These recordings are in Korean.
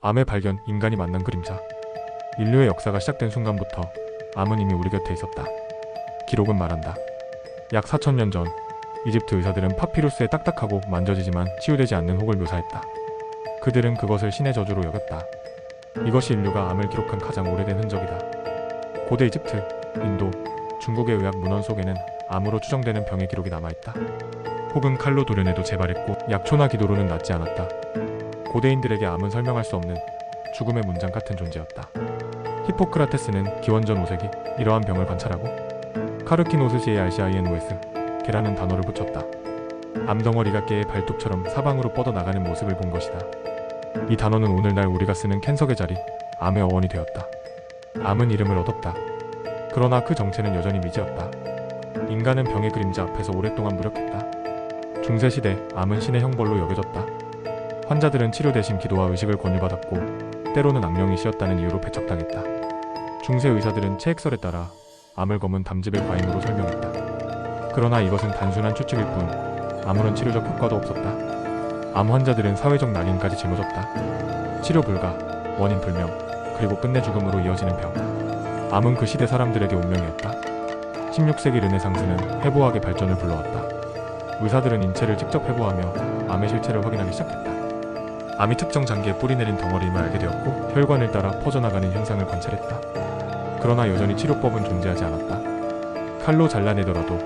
암의 발견, 인간이 만난 그림자. 인류의 역사가 시작된 순간부터 암은 이미 우리 곁에 있었다. 기록은 말한다. 약 4000년 전 이집트 의사들은 파피루스에 딱딱하고 만져지지만 치유되지 않는 혹을 묘사했다. 그들은 그것을 신의 저주로 여겼다. 이것이 인류가 암을 기록한 가장 오래된 흔적이다. 고대 이집트, 인도, 중국의 의학 문헌 속에는 암으로 추정되는 병의 기록이 남아있다. 혹은 칼로 도려내도 재발했고 약초나 기도로는 낫지 않았다. 고대인들에게 암은 설명할 수 없는 죽음의 문장 같은 존재였다. 히포크라테스는 기원전 5세기 이러한 병을 관찰하고 카르키노스시에 RCINOS 개라는 단어를 붙였다. 암덩어리가 깨의 발톱처럼 사방으로 뻗어나가는 모습을 본 것이다. 이 단어는 오늘날 우리가 쓰는 캔석의 자리, 암의 어원이 되었다. 암은 이름을 얻었다. 그러나 그 정체는 여전히 미지였다. 인간은 병의 그림자 앞에서 오랫동안 무력했다. 중세시대 암은 신의 형벌로 여겨졌다. 환자들은 치료 대신 기도와 의식을 권유받았고 때로는 악령이 씌었다는 이유로 배척당했다. 중세 의사들은 체액설에 따라 암을 검은 담즙의 과잉으로 설명했다. 그러나 이것은 단순한 추측일 뿐 아무런 치료적 효과도 없었다. 암 환자들은 사회적 낙인까지 짊어졌다. 치료 불가, 원인 불명, 그리고 끝내 죽음으로 이어지는 병. 암은 그 시대 사람들에게 운명이었다. 16세기 르네상스는 해부학의 발전을 불러왔다. 의사들은 인체를 직접 해부하며 암의 실체를 확인하기 시작했다. 암이 특정 장기에 뿌리내린 덩어리임을 알게 되었고 혈관을 따라 퍼져나가는 현상을 관찰했다. 그러나 여전히 치료법은 존재하지 않았다. 칼로 잘라내더라도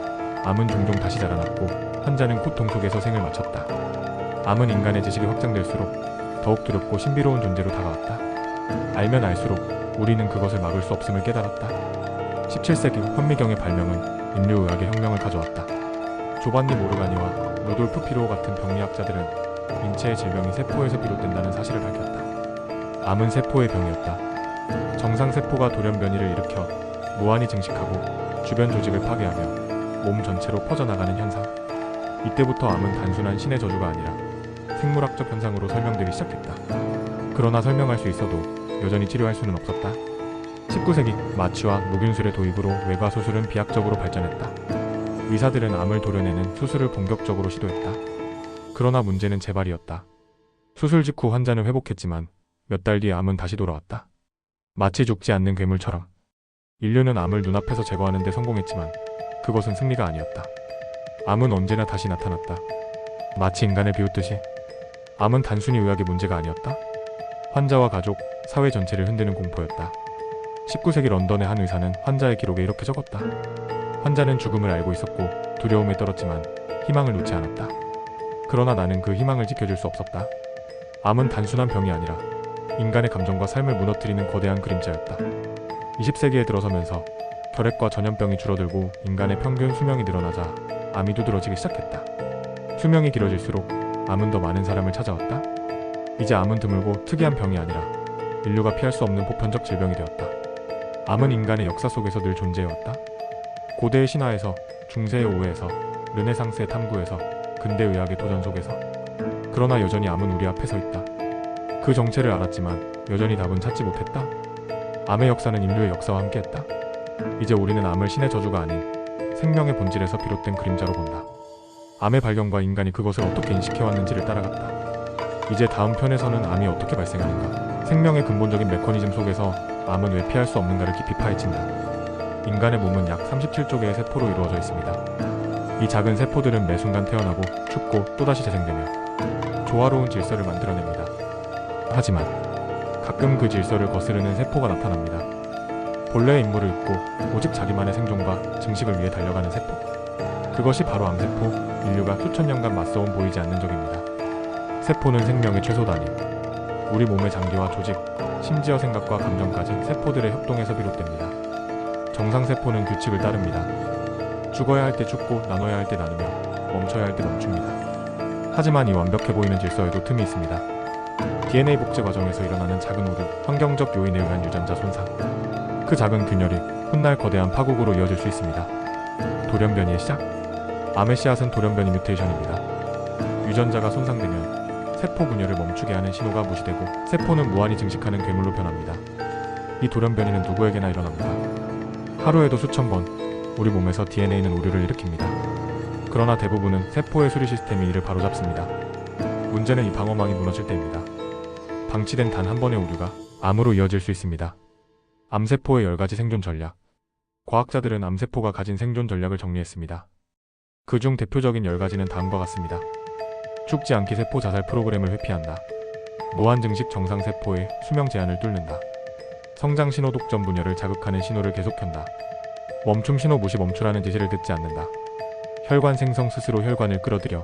암은 종종 다시 자라났고 환자는 고통 속에서 생을 마쳤다. 암은 인간의 지식이 확장될수록 더욱 두렵고 신비로운 존재로 다가왔다. 알면 알수록 우리는 그것을 막을 수 없음을 깨달았다. 17세기 현미경의 발명은 인류의학의 혁명을 가져왔다. 조반니 모르가니와 루돌프 피로오 같은 병리학자들은 인체의 질병이 세포에서 비롯된다는 사실을 밝혔다. 암은 세포의 병이었다. 정상세포가 돌연변이를 일으켜 무한히 증식하고 주변 조직을 파괴하며 몸 전체로 퍼져나가는 현상. 이때부터 암은 단순한 신의 저주가 아니라 생물학적 현상으로 설명되기 시작했다. 그러나 설명할 수 있어도 여전히 치료할 수는 없었다. 19세기 마취와 무균술의 도입으로 외과수술은 비약적으로 발전했다. 의사들은 암을 도려내는 수술을 본격적으로 시도했다. 그러나 문제는 재발이었다. 수술 직후 환자는 회복했지만 몇 달 뒤에 암은 다시 돌아왔다. 마치 죽지 않는 괴물처럼. 인류는 암을 눈앞에서 제거하는 데 성공했지만 그것은 승리가 아니었다. 암은 언제나 다시 나타났다. 마치 인간을 비웃듯이. 암은 단순히 의학의 문제가 아니었다. 환자와 가족, 사회 전체를 흔드는 공포였다. 19세기 런던의 한 의사는 환자의 기록에 이렇게 적었다. 환자는 죽음을 알고 있었고 두려움에 떨었지만 희망을 놓지 않았다. 그러나 나는 그 희망을 지켜줄 수 없었다. 암은 단순한 병이 아니라 인간의 감정과 삶을 무너뜨리는 거대한 그림자였다. 20세기에 들어서면서 결핵과 전염병이 줄어들고 인간의 평균 수명이 늘어나자 암이 두드러지기 시작했다. 수명이 길어질수록 암은 더 많은 사람을 찾아왔다. 이제 암은 드물고 특이한 병이 아니라 인류가 피할 수 없는 보편적 질병이 되었다. 암은 인간의 역사 속에서 늘 존재해왔다. 고대의 신화에서, 중세의 오해에서, 르네상스의 탐구에서, 근대 의학의 도전 속에서. 그러나 여전히 암은 우리 앞에 서 있다. 그 정체를 알았지만 여전히 답은 찾지 못했다. 암의 역사는 인류의 역사와 함께했다. 이제 우리는 암을 신의 저주가 아닌 생명의 본질에서 비롯된 그림자로 본다. 암의 발견과 인간이 그것을 어떻게 인식해왔는지를 따라갔다. 이제 다음 편에서는 암이 어떻게 발생하는가, 생명의 근본적인 메커니즘 속에서 암은 왜 피할 수 없는가를 깊이 파헤친다. 인간의 몸은 약 37조 개의 세포로 이루어져 있습니다. 이 작은 세포들은 매 순간 태어나고 죽고 또다시 재생되며 조화로운 질서를 만들어냅니다. 하지만 가끔 그 질서를 거스르는 세포가 나타납니다. 본래의 임무를 잊고 오직 자기만의 생존과 증식을 위해 달려가는 세포. 그것이 바로 암세포, 인류가 수천 년간 맞서온 보이지 않는 적입니다. 세포는 생명의 최소 단위. 우리 몸의 장기와 조직, 심지어 생각과 감정까지 세포들의 협동에서 비롯됩니다. 정상세포는 규칙을 따릅니다. 죽어야 할 때 죽고 나눠야 할 때 나누며 멈춰야 할 때 멈춥니다. 하지만 이 완벽해 보이는 질서에도 틈이 있습니다. DNA 복제 과정에서 일어나는 작은 오류, 환경적 요인에 의한 유전자 손상. 그 작은 균열이 훗날 거대한 파국으로 이어질 수 있습니다. 돌연변이의 시작. 암의 씨앗은 돌연변이 뮤테이션입니다. 유전자가 손상되면 세포 분열을 멈추게 하는 신호가 무시되고 세포는 무한히 증식하는 괴물로 변합니다. 이 돌연변이는 누구에게나 일어납니다. 하루에도 수천 번 우리 몸에서 DNA는 오류를 일으킵니다. 그러나 대부분은 세포의 수리 시스템이 이를 바로잡습니다. 문제는 이 방어망이 무너질 때입니다. 방치된 단 한 번의 오류가 암으로 이어질 수 있습니다. 암세포의 10가지 생존 전략. 과학자들은 암세포가 가진 생존 전략을 정리했습니다. 그중 대표적인 10가지는 다음과 같습니다. 죽지 않기 세포 자살 프로그램을 회피한다. 노안 증식 정상 세포의 수명 제한을 뚫는다. 성장 신호 독점 분열을 자극하는 신호를 계속 켠다. 멈춤 신호 무시 멈추라는 지시를 듣지 않는다. 혈관 생성 스스로 혈관을 끌어들여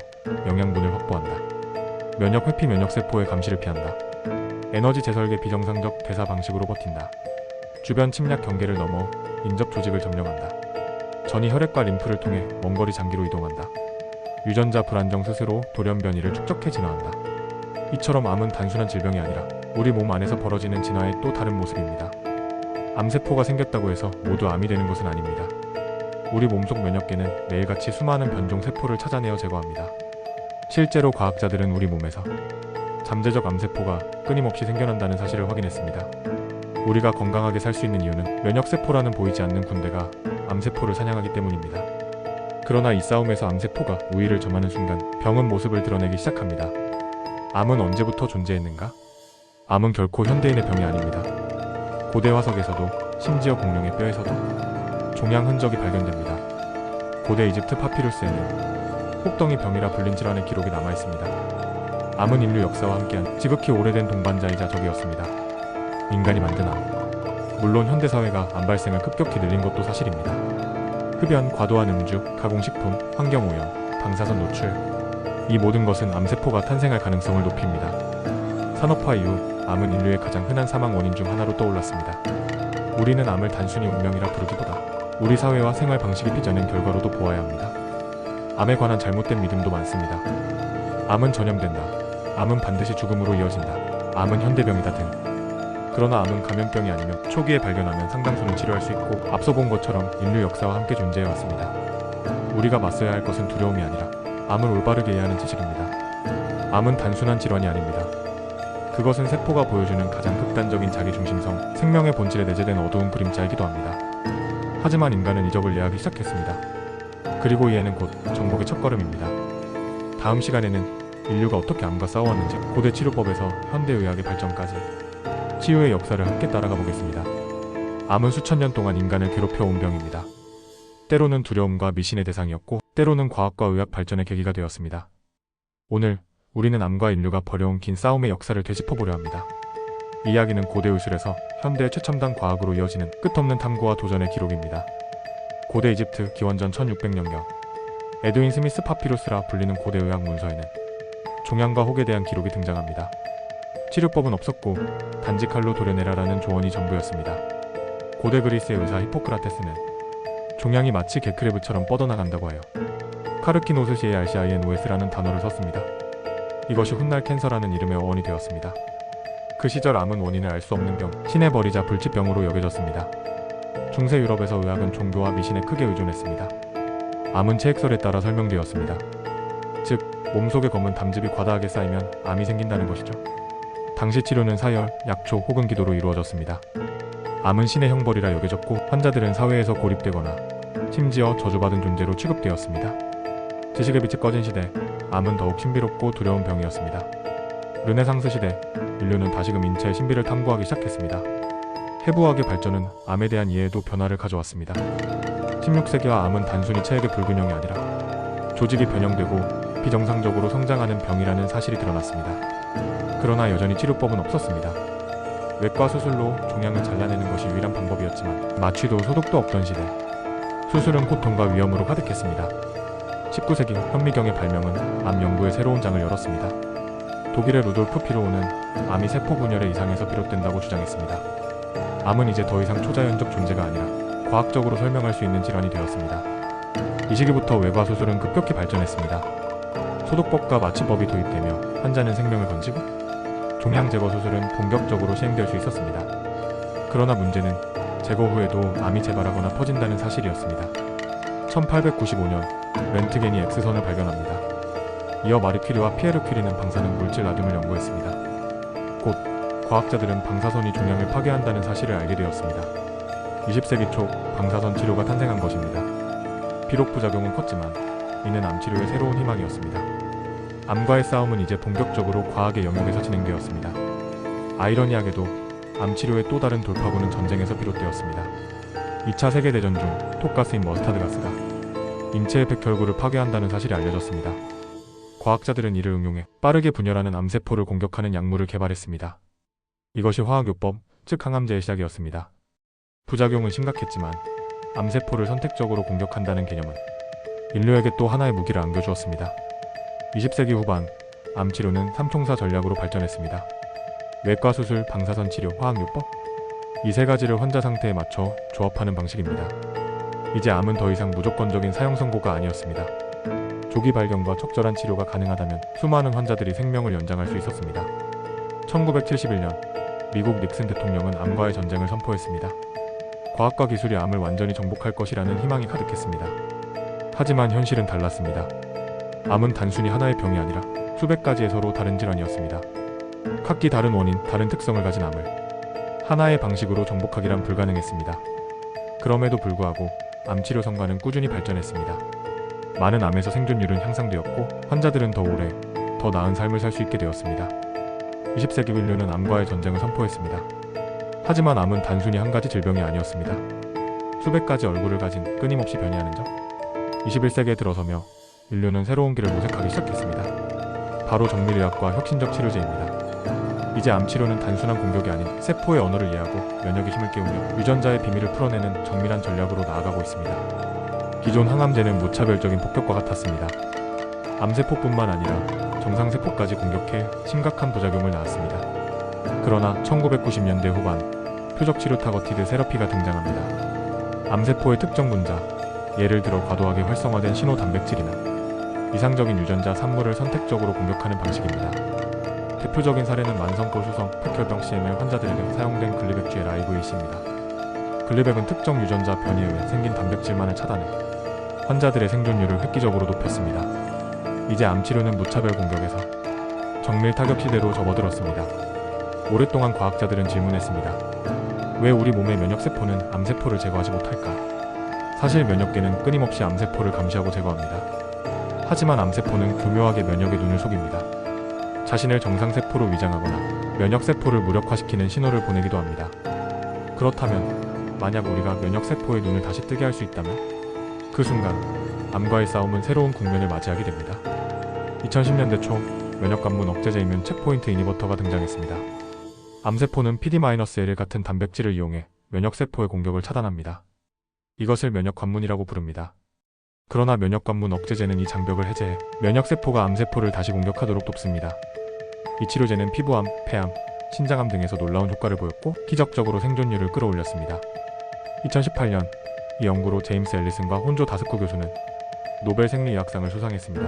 영양분을 확보한다. 면역 회피 면역 세포의 감시를 피한다. 에너지 재설계 비정상적 대사 방식으로 버틴다. 주변 침략 경계를 넘어 인접 조직을 점령한다. 전이 혈액과 림프를 통해 먼거리 장기로 이동한다. 유전자 불안정 스스로 돌연변이를 축적해 진화한다. 이처럼 암은 단순한 질병이 아니라 우리 몸 안에서 벌어지는 진화의 또 다른 모습입니다. 암세포가 생겼다고 해서 모두 암이 되는 것은 아닙니다. 우리 몸속 면역계는 매일같이 수많은 변종 세포를 찾아내어 제거합니다. 실제로 과학자들은 우리 몸에서 잠재적 암세포가 끊임없이 생겨난다는 사실을 확인했습니다. 우리가 건강하게 살 수 있는 이유는 면역세포라는 보이지 않는 군대가 암세포를 사냥하기 때문입니다. 그러나 이 싸움에서 암세포가 우위를 점하는 순간 병은 모습을 드러내기 시작합니다. 암은 언제부터 존재했는가? 암은 결코 현대인의 병이 아닙니다. 고대 화석에서도 심지어 공룡의 뼈에서도 종양 흔적이 발견됩니다. 고대 이집트 파피루스에는 혹덩이 병이라 불린 질환의 기록이 남아있습니다. 암은 인류 역사와 함께한 지극히 오래된 동반자이자 적이었습니다. 인간이 만든 암. 물론 현대사회가 암 발생을 급격히 늘린 것도 사실입니다. 흡연, 과도한 음주, 가공식품, 환경오염, 방사선 노출. 이 모든 것은 암세포가 탄생할 가능성을 높입니다. 산업화 이후 암은 인류의 가장 흔한 사망 원인 중 하나로 떠올랐습니다. 우리는 암을 단순히 운명이라 부르기보다 우리 사회와 생활 방식이 빚어낸 결과로도 보아야 합니다. 암에 관한 잘못된 믿음도 많습니다. 암은 전염된다. 암은 반드시 죽음으로 이어진다. 암은 현대병이다 등. 그러나 암은 감염병이 아니며 초기에 발견하면 상당수는 치료할 수 있고 앞서 본 것처럼 인류 역사와 함께 존재해왔습니다. 우리가 맞서야 할 것은 두려움이 아니라 암을 올바르게 이해하는 지식입니다. 암은 단순한 질환이 아닙니다. 그것은 세포가 보여주는 가장 극단적인 자기중심성, 생명의 본질에 내재된 어두운 그림자이기도 합니다. 하지만 인간은 이적을 이해하기 시작했습니다. 그리고 이해는 곧 정복의 첫걸음입니다. 다음 시간에는 인류가 어떻게 암과 싸워왔는지 고대 치료법에서 현대의학의 발전까지 치유의 역사를 함께 따라가 보겠습니다. 암은 수천 년 동안 인간을 괴롭혀온 병입니다. 때로는 두려움과 미신의 대상이었고 때로는 과학과 의학 발전의 계기가 되었습니다. 오늘 우리는 암과 인류가 벌여온 긴 싸움의 역사를 되짚어보려 합니다. 이야기는 고대 의술에서 현대의 최첨단 과학으로 이어지는 끝없는 탐구와 도전의 기록입니다. 고대 이집트 기원전 1600년경 에드윈 스미스 파피루스라 불리는 고대 의학 문서에는 종양과 혹에 대한 기록이 등장합니다. 치료법은 없었고 단지 칼로 도려내라라는 조언이 전부였습니다. 고대 그리스의 의사 히포크라테스는 종양이 마치 개크레브처럼 뻗어나간다고 하여 카르키노스시에 RCINOS라는 단어를 썼습니다. 이것이 훗날 캔서라는 이름의 어원이 되었습니다. 그 시절 암은 원인을 알 수 없는 병, 신의 벌이자 불치병으로 여겨졌습니다. 중세 유럽에서 의학은 종교와 미신에 크게 의존했습니다. 암은 체액설에 따라 설명되었습니다. 즉, 몸속에 검은 담즙이 과다하게 쌓이면 암이 생긴다는 것이죠. 당시 치료는 사열, 약초 혹은 기도로 이루어졌습니다. 암은 신의 형벌이라 여겨졌고 환자들은 사회에서 고립되거나 심지어 저주받은 존재로 취급되었습니다. 지식의 빛이 꺼진 시대, 암은 더욱 신비롭고 두려운 병이었습니다. 르네상스 시대, 인류는 다시금 인체의 신비를 탐구하기 시작했습니다. 해부학의 발전은 암에 대한 이해에도 변화를 가져왔습니다. 16세기와 암은 단순히 체액의 불균형이 아니라 조직이 변형되고 비정상적으로 성장하는 병이라는 사실이 드러났습니다. 그러나 여전히 치료법은 없었습니다. 외과 수술로 종양을 잘라내는 것이 유일한 방법이었지만 마취도 소독도 없던 시대, 수술은 고통과 위험으로 가득했습니다. 19세기 현미경의 발명은 암 연구의 새로운 장을 열었습니다. 독일의 루돌프 피로우는 암이 세포 분열의 이상에서 비롯된다고 주장했습니다. 암은 이제 더 이상 초자연적 존재가 아니라 과학적으로 설명할 수 있는 질환이 되었습니다. 이 시기부터 외과 수술은 급격히 발전했습니다. 소독법과 마취법이 도입되며 환자는 생명을 건지고 종양 제거 수술은 본격적으로 시행될 수 있었습니다. 그러나 문제는 제거 후에도 암이 재발하거나 퍼진다는 사실이었습니다. 1895년 렌트겐이 X선을 발견합니다. 이어 마리 퀴리와 피에르 퀴리는 방사능 물질 나듐을 연구했습니다. 곧 과학자들은 방사선이 종양을 파괴한다는 사실을 알게 되었습니다. 20세기 초 방사선 치료가 탄생한 것입니다. 비록 부작용은 컸지만 이는 암 치료의 새로운 희망이었습니다. 암과의 싸움은 이제 본격적으로 과학의 영역에서 진행되었습니다. 아이러니하게도 암 치료의 또 다른 돌파구는 전쟁에서 비롯되었습니다. 2차 세계대전 중 톡가스인 머스타드 가스가 인체의 백혈구를 파괴한다는 사실이 알려졌습니다. 과학자들은 이를 응용해 빠르게 분열하는 암세포를 공격하는 약물을 개발했습니다. 이것이 화학요법, 즉 항암제의 시작이었습니다. 부작용은 심각했지만 암세포를 선택적으로 공격한다는 개념은 인류에게 또 하나의 무기를 안겨주었습니다. 20세기 후반, 암치료는 삼총사 전략으로 발전했습니다. 외과 수술, 방사선 치료, 화학요법, 이 세 가지를 환자 상태에 맞춰 조합하는 방식입니다. 이제 암은 더 이상 무조건적인 사형 선고가 아니었습니다. 조기 발견과 적절한 치료가 가능하다면 수많은 환자들이 생명을 연장할 수 있었습니다. 1971년, 미국 닉슨 대통령은 암과의 전쟁을 선포했습니다. 과학과 기술이 암을 완전히 정복할 것이라는 희망이 가득했습니다. 하지만 현실은 달랐습니다. 암은 단순히 하나의 병이 아니라 수백 가지의 서로 다른 질환이었습니다. 각기 다른 원인, 다른 특성을 가진 암을 하나의 방식으로 정복하기란 불가능했습니다. 그럼에도 불구하고 암치료 성과는 꾸준히 발전했습니다. 많은 암에서 생존율은 향상되었고 환자들은 더 오래, 더 나은 삶을 살 수 있게 되었습니다. 20세기 인류는 암과의 전쟁을 선포했습니다. 하지만 암은 단순히 한 가지 질병이 아니었습니다. 수백 가지 얼굴을 가진 끊임없이 변이하는 점. 21세기에 들어서며 인류는 새로운 길을 모색하기 시작했습니다. 바로 정밀의학과 혁신적 치료제입니다. 이제 암치료는 단순한 공격이 아닌 세포의 언어를 이해하고 면역의 힘을 깨우며 유전자의 비밀을 풀어내는 정밀한 전략으로 나아가고 있습니다. 기존 항암제는 무차별적인 폭격과 같았습니다. 암세포뿐만 아니라 정상세포까지 공격해 심각한 부작용을 낳았습니다. 그러나 1990년대 후반, 표적치료 타거티드 세러피가 등장합니다. 암세포의 특정 분자, 예를 들어 과도하게 활성화된 신호단백질이나 이상적인 유전자 산물을 선택적으로 공격하는 방식입니다. 대표적인 사례는 만성골 수성 백혈병 CML 환자들에게 사용된 글리백 GLIVC입니다. 글리백은 특정 유전자 변이에 의해 생긴 단백질만을 차단해 환자들의 생존율을 획기적으로 높였습니다. 이제 암치료는 무차별 공격에서 정밀 타격 시대로 접어들었습니다. 오랫동안 과학자들은 질문했습니다. 왜 우리 몸의 면역세포는 암세포를 제거하지 못할까? 사실 면역계는 끊임없이 암세포를 감시하고 제거합니다. 하지만 암세포는 교묘하게 면역의 눈을 속입니다. 자신을 정상세포로 위장하거나 면역세포를 무력화시키는 신호를 보내기도 합니다. 그렇다면 만약 우리가 면역세포의 눈을 다시 뜨게 할 수 있다면 그 순간 암과의 싸움은 새로운 국면을 맞이하게 됩니다. 2010년대 초 면역관문 억제제 이뮨 체크포인트 이니버터가 등장했습니다. 암세포는 PD-L 같은 단백질을 이용해 면역세포의 공격을 차단합니다. 이것을 면역관문이라고 부릅니다. 그러나 면역관문 억제제는 이 장벽을 해제해 면역세포가 암세포를 다시 공격하도록 돕습니다. 이 치료제는 피부암, 폐암, 신장암 등에서 놀라운 효과를 보였고 기적적으로 생존율을 끌어올렸습니다. 2018년 이 연구로 제임스 앨리슨과 혼조 다스코 교수는 노벨 생리의학상을 수상했습니다.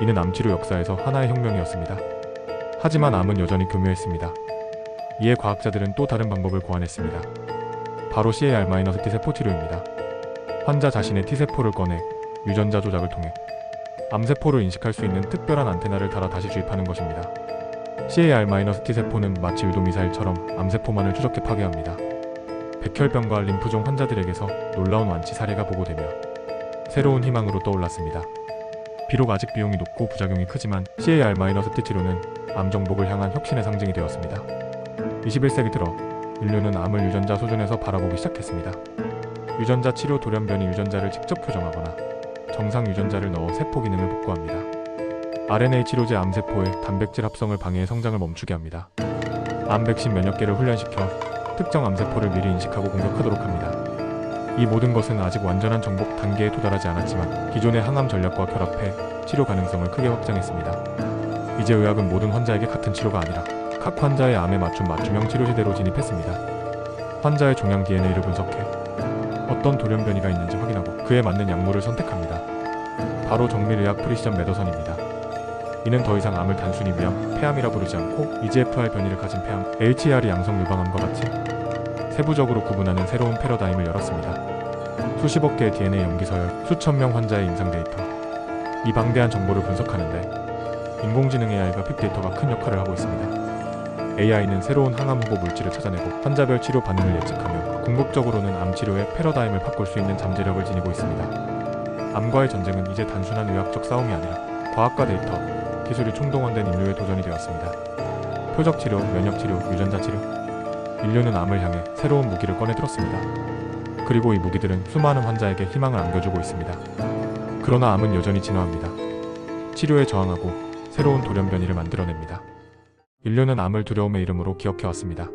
이는 암치료 역사에서 하나의 혁명이었습니다. 하지만 암은 여전히 교묘했습니다. 이에 과학자들은 또 다른 방법을 고안했습니다. 바로 CAR-T 세포 치료입니다. 환자 자신의 T세포를 꺼내 유전자 조작을 통해 암세포를 인식할 수 있는 특별한 안테나를 달아 다시 주입하는 것입니다. CAR-T 세포는 마치 유도미사일처럼 암세포만을 추적해 파괴합니다. 백혈병과 림프종 환자들에게서 놀라운 완치 사례가 보고되며 새로운 희망으로 떠올랐습니다. 비록 아직 비용이 높고 부작용이 크지만 CAR-T 치료는 암 정복을 향한 혁신의 상징이 되었습니다. 21세기 들어 인류는 암을 유전자 수준에서 바라보기 시작했습니다. 유전자 치료 돌연변이 유전자를 직접 교정하거나 정상 유전자를 넣어 세포 기능을 복구합니다. RNA 치료제 암세포의 단백질 합성을 방해해 성장을 멈추게 합니다. 암 백신 면역계를 훈련시켜 특정 암세포를 미리 인식하고 공격하도록 합니다. 이 모든 것은 아직 완전한 정복 단계에 도달하지 않았지만 기존의 항암 전략과 결합해 치료 가능성을 크게 확장했습니다. 이제 의학은 모든 환자에게 같은 치료가 아니라 각 환자의 암에 맞춘 맞춤형 치료 시대로 진입했습니다. 환자의 종양 DNA를 분석해 어떤 돌연변이가 있는지 확인하고 그에 맞는 약물을 선택합니다. 바로 정밀의학 프리시전 메더선입니다. 이는 더 이상 암을 단순히 위암, 폐암이라 부르지 않고 EGFR 변이를 가진 폐암, HER 양성 유방암과 같이 세부적으로 구분하는 새로운 패러다임을 열었습니다. 수십억 개의 DNA 염기서열, 수천 명 환자의 임상 데이터, 이 방대한 정보를 분석하는데 인공지능 AI가 빅데이터가 큰 역할을 하고 있습니다. AI는 새로운 항암 후보 물질을 찾아내고 환자별 치료 반응을 예측하며 궁극적으로는 암 치료의 패러다임을 바꿀 수 있는 잠재력을 지니고 있습니다. 암과의 전쟁은 이제 단순한 의학적 싸움이 아니라 과학과 데이터, 기술이 총동원된 인류의 도전이 되었습니다. 표적 치료, 면역 치료, 유전자 치료. 인류는 암을 향해 새로운 무기를 꺼내 들었습니다. 그리고 이 무기들은 수많은 환자에게 희망을 안겨주고 있습니다. 그러나 암은 여전히 진화합니다. 치료에 저항하고 새로운 돌연변이를 만들어냅니다. 인류는 암을 두려움의 이름으로 기억해왔습니다.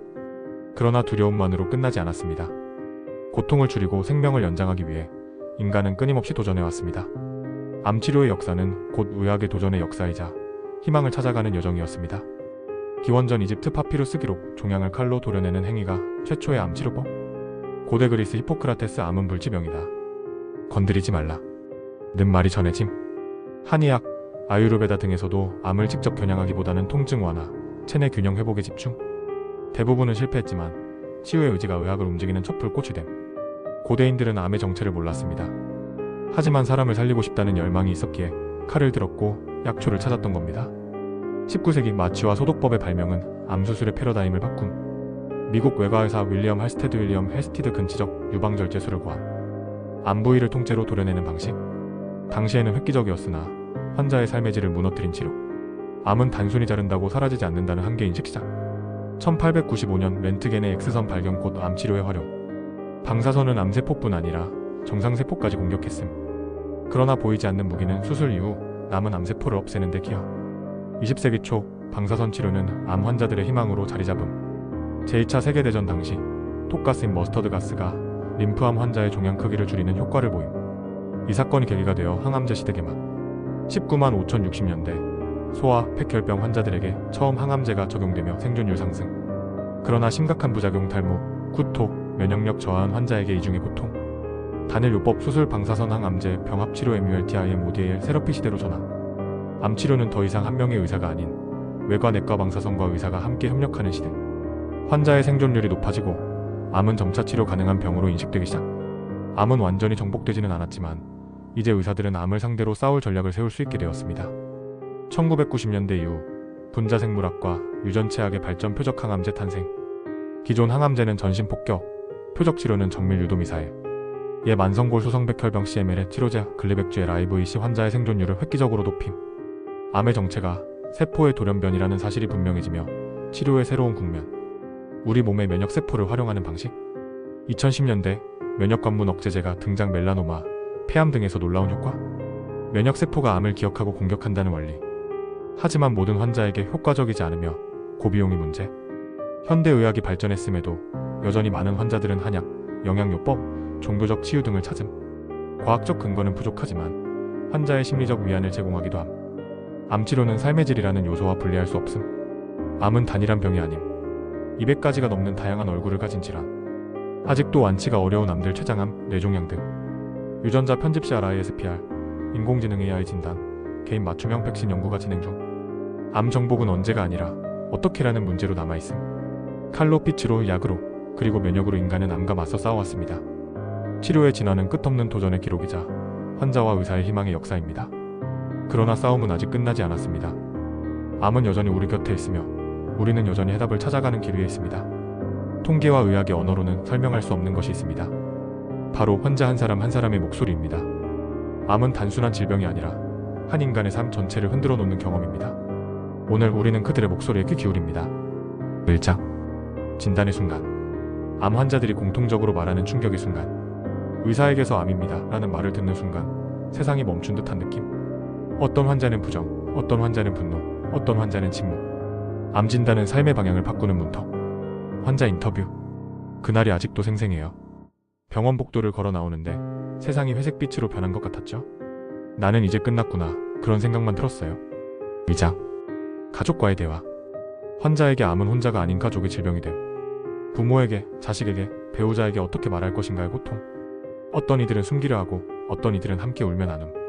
그러나 두려움만으로 끝나지 않았습니다. 고통을 줄이고 생명을 연장하기 위해 인간은 끊임없이 도전해왔습니다. 암 치료의 역사는 곧 의학의 도전의 역사이자 희망을 찾아가는 여정이었습니다. 기원전 이집트 파피루스 기록, 종양을 칼로 도려내는 행위가 최초의 암 치료법. 고대 그리스 히포크라테스 암은 불치병이다. 건드리지 말라. 는 말이 전해짐. 한의학, 아유르베다 등에서도 암을 직접 겨냥하기보다는 통증 완화, 체내 균형 회복에 집중. 대부분은 실패했지만 치유의 의지가 의학을 움직이는 촛불 꽃이 됨. 고대인들은 암의 정체를 몰랐습니다. 하지만 사람을 살리고 싶다는 열망이 있었기에 칼을 들었고 약초를 찾았던 겁니다. 19세기 마취와 소독법의 발명은 암수술의 패러다임을 바꿈. 미국 외과의사 윌리엄 할스테드 윌리엄 헬스티드 근치적 유방절제술을 고안. 암 부위를 통째로 도려내는 방식. 당시에는 획기적이었으나 환자의 삶의 질을 무너뜨린 치료. 암은 단순히 자른다고 사라지지 않는다는 한계인식 시작. 1895년 렌트겐의 X선 발견 곧 암치료의 활용. 방사선은 암세포뿐 아니라 정상세포까지 공격했음. 그러나 보이지 않는 무기는 수술 이후 남은 암세포를 없애는 데 기여. 20세기 초 방사선 치료는 암 환자들의 희망으로 자리잡음. 제2차 세계대전 당시 톡가스인 머스터드 가스가 림프암 환자의 종양 크기를 줄이는 효과를 보임. 이 사건이 계기가 되어 항암제 시대 개막. 19만 5060년대 소아, 폐결병 환자들에게 처음 항암제가 적용되며 생존율 상승. 그러나 심각한 부작용 탈모, 구토, 면역력 저하한 환자에게 이중의 고통. 단일 요법 수술 방사선 항암제 병합치료 MULTIM ODAL 세러피 시대로 전환. 암치료는 더 이상 한 명의 의사가 아닌 외과 내과 방사선과 의사가 함께 협력하는 시대. 환자의 생존율이 높아지고 암은 점차 치료 가능한 병으로 인식되기 시작. 암은 완전히 정복되지는 않았지만 이제 의사들은 암을 상대로 싸울 전략을 세울 수 있게 되었습니다. 1990년대 이후 분자생물학과 유전체학의 발전, 표적 항암제 탄생. 기존 항암제는 전신 폭격, 표적 치료는 정밀 유도미사일. 예 만성골 소성백혈병 CML의 치료제 글리백주의 IVC 환자의 생존율을 획기적으로 높임. 암의 정체가 세포의 돌연변이라는 사실이 분명해지며 치료의 새로운 국면. 우리 몸의 면역세포를 활용하는 방식. 2010년대 면역관문 억제제가 등장. 멜라노마, 폐암 등에서 놀라운 효과. 면역세포가 암을 기억하고 공격한다는 원리. 하지만 모든 환자에게 효과적이지 않으며 고비용이 문제. 현대의학이 발전했음에도 여전히 많은 환자들은 한약, 영양요법, 종교적 치유 등을 찾음. 과학적 근거는 부족하지만 환자의 심리적 위안을 제공하기도 함. 암치료는 삶의 질이라는 요소와 분리할 수 없음. 암은 단일한 병이 아님. 200가지가 넘는 다양한 얼굴을 가진 질환. 아직도 완치가 어려운 암들, 췌장암, 뇌종양 등. 유전자 편집 시 RISPR, 인공지능 AI 진단, 개인 맞춤형 백신 연구가 진행 중. 암 정복은 언제가 아니라 어떻게라는 문제로 남아있음. 칼로, 빛으로, 약으로, 그리고 면역으로 인간은 암과 맞서 싸워왔습니다. 치료의 진화는 끝없는 도전의 기록이자 환자와 의사의 희망의 역사입니다. 그러나 싸움은 아직 끝나지 않았습니다. 암은 여전히 우리 곁에 있으며 우리는 여전히 해답을 찾아가는 길 위에 있습니다. 통계와 의학의 언어로는 설명할 수 없는 것이 있습니다. 바로 환자 한 사람 한 사람의 목소리입니다. 암은 단순한 질병이 아니라 한 인간의 삶 전체를 흔들어 놓는 경험입니다. 오늘 우리는 그들의 목소리에 귀 기울입니다. 1장 진단의 순간. 암 환자들이 공통적으로 말하는 충격의 순간. 의사에게서 암입니다 라는 말을 듣는 순간 세상이 멈춘 듯한 느낌. 어떤 환자는 부정, 어떤 환자는 분노, 어떤 환자는 침묵. 암 진단은 삶의 방향을 바꾸는 문턱. 환자 인터뷰. 그날이 아직도 생생해요. 병원 복도를 걸어 나오는데 세상이 회색빛으로 변한 것 같았죠. 나는 이제 끝났구나, 그런 생각만 들었어요. 2장 가족과의 대화. 환자에게 암은 혼자가 아닌 가족의 질병이 됨. 부모에게, 자식에게, 배우자에게 어떻게 말할 것인가의 고통. 어떤 이들은 숨기려 하고 어떤 이들은 함께 울며 나눔.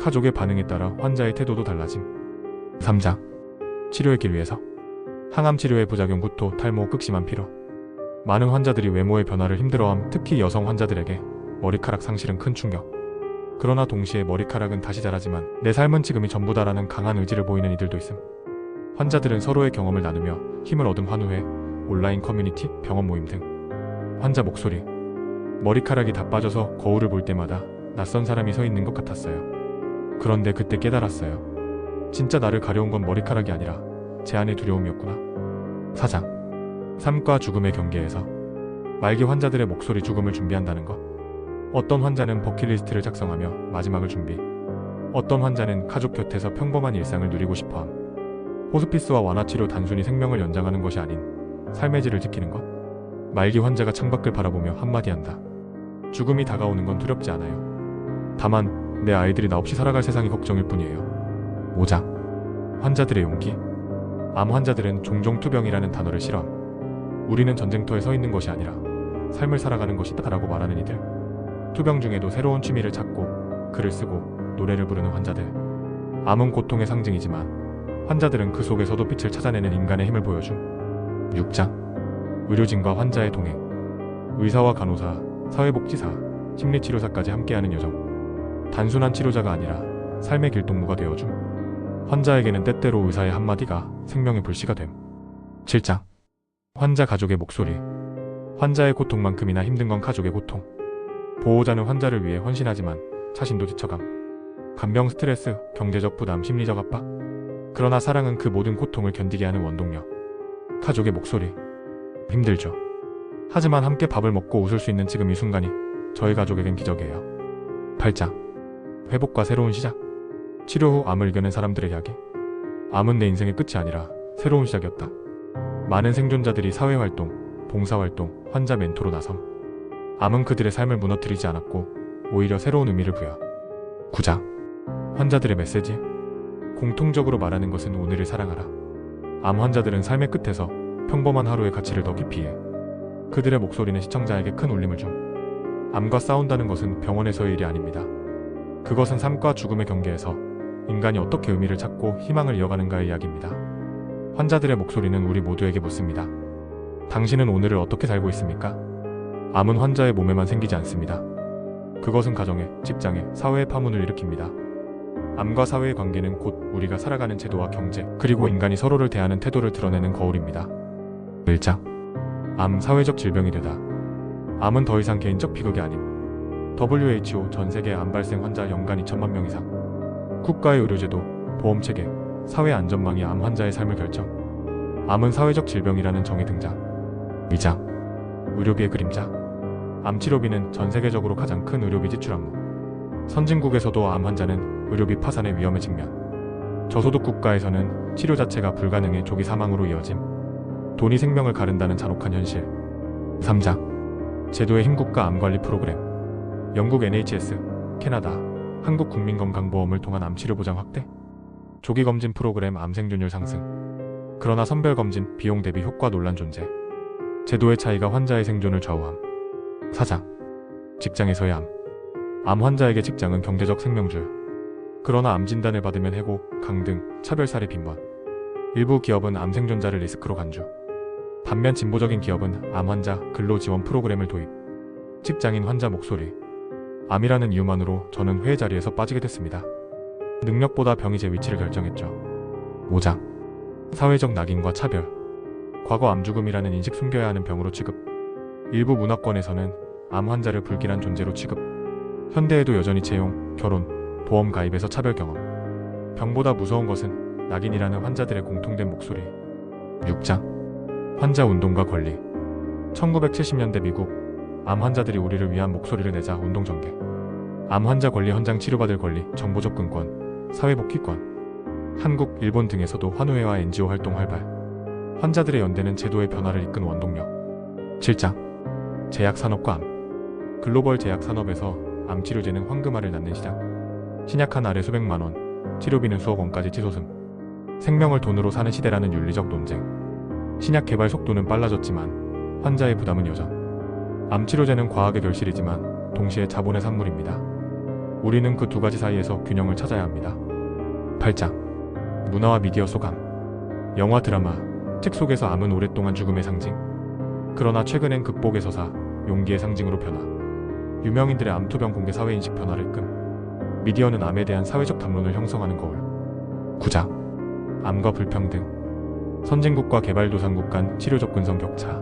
가족의 반응에 따라 환자의 태도도 달라짐. 3장 치료의 길 위에서. 항암 치료의 부작용, 구토, 탈모, 극심한 피로. 많은 환자들이 외모의 변화를 힘들어함. 특히 여성 환자들에게 머리카락 상실은 큰 충격. 그러나 동시에 머리카락은 다시 자라지만 내 삶은 지금이 전부다라는 강한 의지를 보이는 이들도 있음. 환자들은 서로의 경험을 나누며 힘을 얻음. 환우회, 온라인 커뮤니티, 병원 모임 등. 환자 목소리. 머리카락이 다 빠져서 거울을 볼 때마다 낯선 사람이 서 있는 것 같았어요. 그런데 그때 깨달았어요. 진짜 나를 가려운 건 머리카락이 아니라 제 안의 두려움이었구나. 4장. 삶과 죽음의 경계에서 말기 환자들의 목소리. 죽음을 준비한다는 것. 어떤 환자는 버킷리스트를 작성하며 마지막을 준비, 어떤 환자는 가족 곁에서 평범한 일상을 누리고 싶어함. 호스피스와 완화치료 단순히 생명을 연장하는 것이 아닌 삶의 질을 지키는 것. 말기 환자가 창밖을 바라보며 한마디 한다. 죽음이 다가오는 건 두렵지 않아요. 다만 내 아이들이 나 없이 살아갈 세상이 걱정일 뿐이에요. 5장. 환자들의 용기. 암 환자들은 종종 투병이라는 단어를 싫어함. 우리는 전쟁터에 서 있는 것이 아니라 삶을 살아가는 것이다라고 말하는 이들. 투병 중에도 새로운 취미를 찾고 글을 쓰고 노래를 부르는 환자들. 암은 고통의 상징이지만 환자들은 그 속에서도 빛을 찾아내는 인간의 힘을 보여줌. 6장. 의료진과 환자의 동행. 의사와 간호사, 사회복지사, 심리치료사까지 함께하는 여정. 단순한 치료자가 아니라 삶의 길동무가 되어줌. 환자에게는 때때로 의사의 한마디가 생명의 불씨가 됨. 7장. 환자 가족의 목소리. 환자의 고통만큼이나 힘든 건 가족의 고통. 보호자는 환자를 위해 헌신하지만 자신도 지쳐감. 간병 스트레스, 경제적 부담, 심리적 압박. 그러나 사랑은 그 모든 고통을 견디게 하는 원동력. 가족의 목소리. 힘들죠. 하지만 함께 밥을 먹고 웃을 수 있는 지금 이 순간이 저희 가족에겐 기적이에요. 8장. 회복과 새로운 시작. 치료 후 암을 이겨낸 사람들의 이야기. 암은 내 인생의 끝이 아니라 새로운 시작이었다. 많은 생존자들이 사회활동, 봉사활동, 환자 멘토로 나섬. 암은 그들의 삶을 무너뜨리지 않았고 오히려 새로운 의미를 부여. 9장. 환자들의 메시지. 공통적으로 말하는 것은 오늘을 사랑하라. 암 환자들은 삶의 끝에서 평범한 하루의 가치를 더 깊이 해. 그들의 목소리는 시청자에게 큰 울림을 줌. 암과 싸운다는 것은 병원에서의 일이 아닙니다. 그것은 삶과 죽음의 경계에서 인간이 어떻게 의미를 찾고 희망을 이어가는가의 이야기입니다. 환자들의 목소리는 우리 모두에게 묻습니다. 당신은 오늘을 어떻게 살고 있습니까? 암은 환자의 몸에만 생기지 않습니다. 그것은 가정에, 직장에, 사회의 파문을 일으킵니다. 암과 사회의 관계는 곧 우리가 살아가는 제도와 경제, 그리고 인간이 서로를 대하는 태도를 드러내는 거울입니다. 1장. 암 사회적 질병이 되다. 암은 더 이상 개인적 비극이 아님. WHO 전 세계 암 발생 환자 연간 2천만 명 이상. 국가의 의료제도, 보험체계, 사회 안전망이 암 환자의 삶을 결정. 암은 사회적 질병이라는 정의 등장. 2장. 의료비의 그림자. 암 치료비는 전 세계적으로 가장 큰 의료비 지출 항목. 선진국에서도 암 환자는 의료비 파산의 위험에 직면. 저소득 국가에서는 치료 자체가 불가능해 조기 사망으로 이어짐. 돈이 생명을 가른다는 잔혹한 현실. 3장. 제도의 힘국가 암관리 프로그램. 영국 NHS, 캐나다, 한국국민건강보험을 통한 암치료 보장 확대. 조기검진 프로그램 암 생존율 상승. 그러나 선별검진 비용 대비 효과 논란 존재. 제도의 차이가 환자의 생존을 좌우함. 4장. 직장에서의 암. 암 환자에게 직장은 경제적 생명줄. 그러나 암 진단을 받으면 해고, 강등, 차별사례 빈번. 일부 기업은 암 생존자를 리스크로 간주. 반면 진보적인 기업은 암 환자 근로지원 프로그램을 도입. 직장인 환자 목소리. 암이라는 이유만으로 저는 회의 자리에서 빠지게 됐습니다. 능력보다 병이 제 위치를 결정했죠. 5장. 사회적 낙인과 차별. 과거 암 죽음이라는 인식 숨겨야 하는 병으로 취급. 일부 문화권에서는 암 환자를 불길한 존재로 취급. 현대에도 여전히 채용, 결혼, 보험 가입에서 차별 경험. 병보다 무서운 것은 낙인이라는 환자들의 공통된 목소리. 6장. 환자 운동과 권리. 1970년대 미국. 암 환자들이 우리를 위한 목소리를 내자 운동 전개. 암 환자 권리, 현장 치료받을 권리, 정보 접근권, 사회복귀권. 한국, 일본 등에서도 환우회와 NGO 활동 활발. 환자들의 연대는 제도의 변화를 이끈 원동력. 7장. 제약산업과 암. 글로벌 제약산업에서 암치료제는 황금알을 낳는 시장. 신약 한 알에 수백만 원, 치료비는 수억 원까지 치솟음. 생명을 돈으로 사는 시대라는 윤리적 논쟁. 신약 개발 속도는 빨라졌지만 환자의 부담은 여전. 암 치료제는 과학의 결실이지만 동시에 자본의 산물입니다. 우리는 그 두 가지 사이에서 균형을 찾아야 합니다. 8장. 문화와 미디어 속 암. 영화, 드라마, 책 속에서 암은 오랫동안 죽음의 상징. 그러나 최근엔 극복의 서사, 용기의 상징으로 변화. 유명인들의 암투병 공개 사회인식 변화를 이끈. 미디어는 암에 대한 사회적 담론을 형성하는 거울. 9장. 암과 불평등. 선진국과 개발도상국 간 치료 접근성 격차.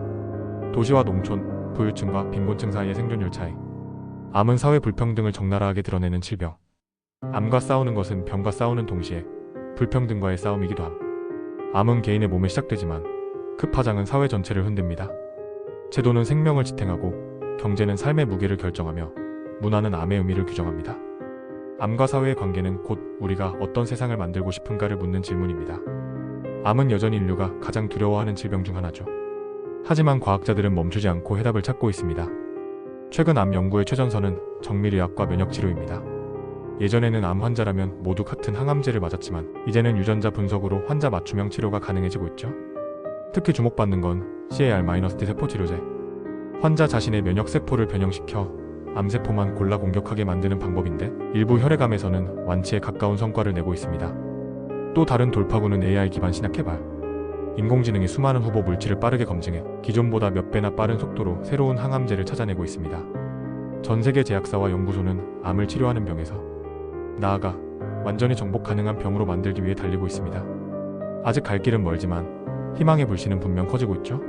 도시와 농촌, 부유층과 빈곤층 사이의 생존율 차이. 암은 사회 불평등을 적나라하게 드러내는 질병. 암과 싸우는 것은 병과 싸우는 동시에 불평등과의 싸움이기도 함. 암은 개인의 몸에 시작되지만 그 파장은 사회 전체를 흔듭니다. 제도는 생명을 지탱하고 경제는 삶의 무게를 결정하며 문화는 암의 의미를 규정합니다. 암과 사회의 관계는 곧 우리가 어떤 세상을 만들고 싶은가를 묻는 질문입니다. 암은 여전히 인류가 가장 두려워하는 질병 중 하나죠. 하지만 과학자들은 멈추지 않고 해답을 찾고 있습니다. 최근 암 연구의 최전선은 정밀의학과 면역치료입니다. 예전에는 암 환자라면 모두 같은 항암제를 맞았지만 이제는 유전자 분석으로 환자 맞춤형 치료가 가능해지고 있죠. 특히 주목받는 건 CAR-T 세포 치료제. 환자 자신의 면역세포를 변형시켜 암세포만 골라 공격하게 만드는 방법인데 일부 혈액암에서는 완치에 가까운 성과를 내고 있습니다. 또 다른 돌파구는 AI 기반 신약 개발. 인공지능이 수많은 후보 물질을 빠르게 검증해 기존보다 몇 배나 빠른 속도로 새로운 항암제를 찾아내고 있습니다. 전 세계 제약사와 연구소는 암을 치료하는 병에서 나아가 완전히 정복 가능한 병으로 만들기 위해 달리고 있습니다. 아직 갈 길은 멀지만 희망의 불씨는 분명 커지고 있죠.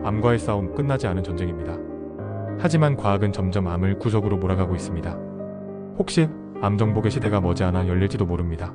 암과의 싸움 끝나지 않은 전쟁입니다. 하지만 과학은 점점 암을 구석으로 몰아가고 있습니다. 혹시 암 정복의 시대가 머지않아 열릴지도 모릅니다.